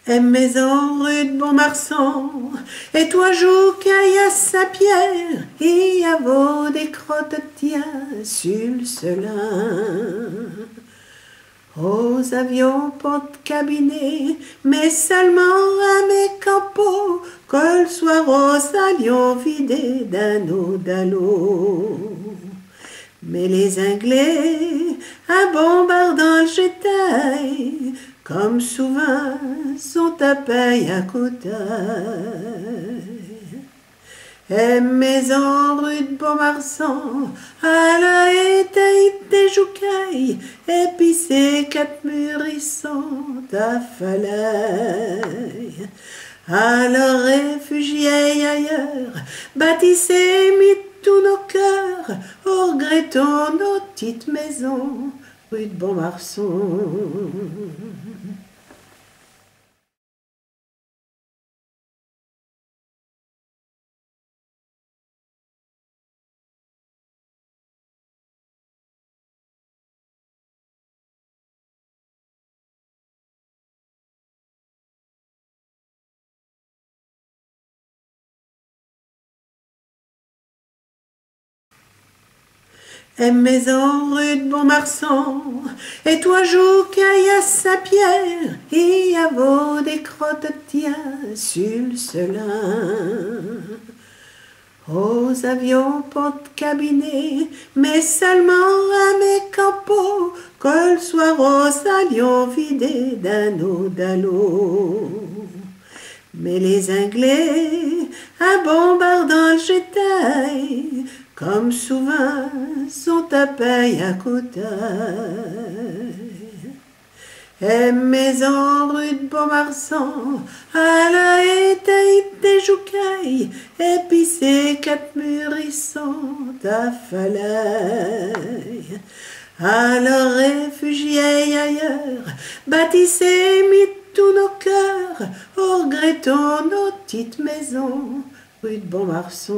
Maison rue de Bon-Marsan, et toi Joucaille à Saint-Pierre, y a vos des crottetiens sur le Selin. Aux avions pas de cabinet, mais seulement à mes capots, que le soir aux allions vidés d'un eau d'allô. Mais les Anglais, à bombardant le Jetaille, comme souvent, sont à paye à côté. Et maison rue de Beaumarsan, à la étaille des Joucailles, et puis ces quatre murs ils sont à Falaise. Alors réfugiés ailleurs, bâtissez mis tous nos cœurs, regrettons nos petites maisons, rue de Beaumarsan. Maison rue de Bon-Marsan, et toi Joucaille à Saint-Pierre, y a vos des crottetiens sur le Selin. Aux avions pas de cabinet, mais seulement à mes capots, que le soir aux allions vidés d'un eau d'allô. Mais les Anglais, à bombardant le Jetaille, comme souvent, sont à paye à côté. Et maison rue de Beaumarsan, à la étaille des Joucailles, et puis ces quatre murs ils sont à Falaise. Alors réfugiés ailleurs, bâtissez mis tous nos cœurs, regrettons nos petites maisons, rue de Bon-Marsan.